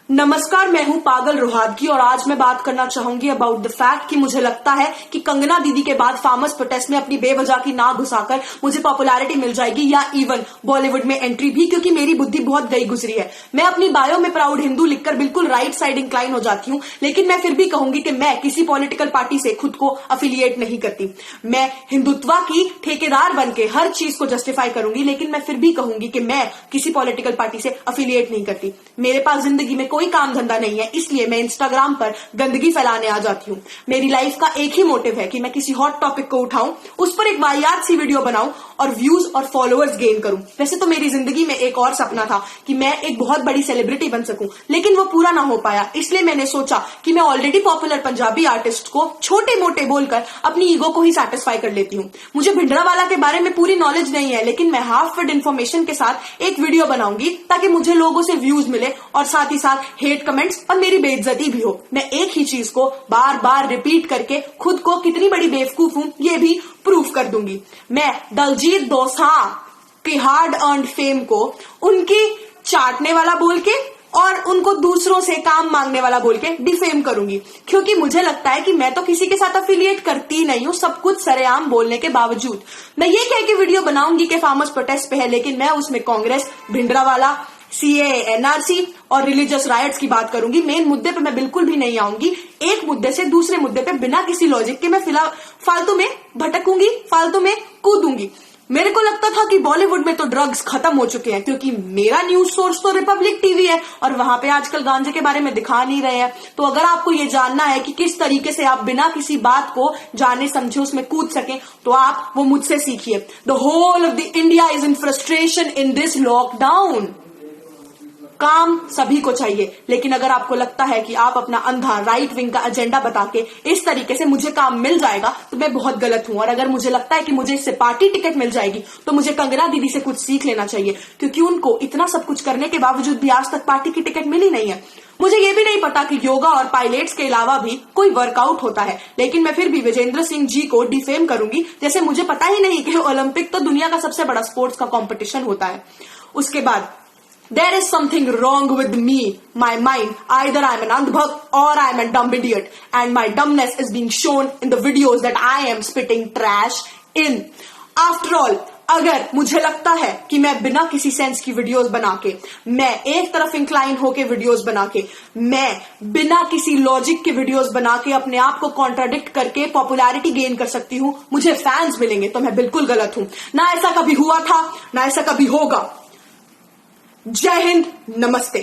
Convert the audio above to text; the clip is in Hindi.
नमस्कार, मैं हूं पागल रोहातगी और आज मैं बात करना चाहूंगी अबाउट द फैक्ट कि मुझे लगता है कि कंगना दीदी के बाद फार्मर्स प्रोटेस्ट में अपनी बेवजह की नाक घुसाकर मुझे पॉपुलैरिटी मिल जाएगी या इवन बॉलीवुड में एंट्री भी, क्योंकि मेरी बुद्धि बहुत गई गुजरी है। मैं अपनी बायो में प्राउड हिंदू लिखकर बिल्कुल राइट साइड इंक्लाइन हो जाती हूँ, लेकिन मैं फिर भी कहूंगी कि मैं किसी पॉलिटिकल पार्टी से खुद को अफिलिएट नहीं करती। मैं हिंदुत्वा की ठेकेदार बनके हर चीज को जस्टिफाई करूंगी, लेकिन मैं फिर भी कहूंगी कि मैं किसी पॉलिटिकल पार्टी से अफिलिएट नहीं करती। मेरे पास जिंदगी में कोई काम धंधा नहीं है, इसलिए मैं इंस्टाग्राम पर गंदगी फैलाने आ जाती हूँ। मेरी लाइफ का एक ही मोटिव है कि मैं किसी हॉट टॉपिक को उठाऊं, उस पर एक वाहियात सी वीडियो बनाऊं और व्यूज और फॉलोअर्स गेन करूं। वैसे तो मेरी जिंदगी में एक और सपना था कि मैं एक बहुत बड़ी सेलिब्रिटी बन सकूं, लेकिन वो पूरा ना हो पाया। इसलिए मैंने सोचा कि मैं ऑलरेडी पॉपुलर पंजाबी आर्टिस्ट को छोटे मोटे बोलकर अपनी ईगो को ही सैटिस्फाई कर लेती हूँ। मुझे भिंडरावाला के बारे में पूरी नॉलेज नहीं है, लेकिन मैं हाफ फिट इन्फॉर्मेशन के साथ एक वीडियो बनाऊंगी ताकि मुझे लोगों से व्यूज मिले और साथ ही साथ हेट कमेंट्स और मेरी बेइज्जती भी हो। मैं एक ही चीज को बार बार रिपीट करके खुद को कितनी बड़ी बेवकूफ हूं ये भी प्रूफ कर दूंगी। मैं दलजीत दोसांझ की हार्ड अर्न्ड फेम को उनकी चाटने वाला बोल के और उनको दूसरों से काम मांगने वाला बोल के डिफेम करूंगी, क्योंकि मुझे लगता है कि मैं तो किसी के साथ अफिलिएट करती नहीं हूं, सब कुछ सरेआम बोलने के बावजूद। मैं ये कह के वीडियो बनाऊंगी कि फार्मर्स प्रोटेस्ट पे है, लेकिन मैं उसमें कांग्रेस, भिंडरावाला, सीएए, एनआरसी और रिलीजियस राइट्स की बात करूंगी। मेन मुद्दे पे मैं बिल्कुल भी नहीं आऊंगी। एक मुद्दे से दूसरे मुद्दे पे बिना किसी लॉजिक के मैं फिलहाल फालतू में भटकूंगी, फालतू में कूदूंगी। मेरे को लगता था कि बॉलीवुड में तो ड्रग्स खत्म हो चुके हैं, क्योंकि मेरा न्यूज सोर्स तो रिपब्लिक टीवी है और वहां पे आजकल गांजे के बारे में दिखा नहीं रहे हैं। तो अगर आपको ये जानना है कि किस तरीके से आप बिना किसी बात को जाने समझे उसमें कूद सकें, तो आप वो मुझसे सीखिए। The whole of the India is in frustration in this lockdown. काम सभी को चाहिए, लेकिन अगर आपको लगता है कि आप अपना अंधा राइट विंग का एजेंडा बता के इस तरीके से मुझे काम मिल जाएगा, तो मैं बहुत गलत हूं। और अगर मुझे लगता है कि मुझे इससे पार्टी टिकट मिल जाएगी, तो मुझे कंगना दीदी से कुछ सीख लेना चाहिए, क्योंकि उनको इतना सब कुछ करने के बावजूद भी आज तक पार्टी की टिकट मिली नहीं है। मुझे ये भी नहीं पता कि योगा और पायलट्स के अलावा भी कोई वर्कआउट होता है, लेकिन मैं फिर भी विजेंद्र सिंह जी को डिफेम करूंगी, जैसे मुझे पता ही नहीं कि ओलंपिक तो दुनिया का सबसे बड़ा स्पोर्ट्स का कॉम्पिटिशन होता है। उसके बाद there is something wrong with me, my mind. Either I'm an andhbhakt or I'm a dumb idiot, and my dumbness is being shown in the videos that I am spitting trash in. After all, अगर मुझे लगता है कि मैं बिना किसी सेंस की वीडियोस बना के, मैं एक तरफ इंक्लाइन होके वीडियोस बना के, मैं बिना किसी लॉजिक के वीडियोस बना के अपने आप को कॉन्ट्राडिक्ट करके पॉपुलैरिटी गेन कर सकती हूँ, मुझे फैंस मिलेंगे, तो मैं बिल्कुल गलत हूँ। ना ऐसा कभी हुआ था, ना ऐसा कभी होगा। जय हिंद, नमस्ते।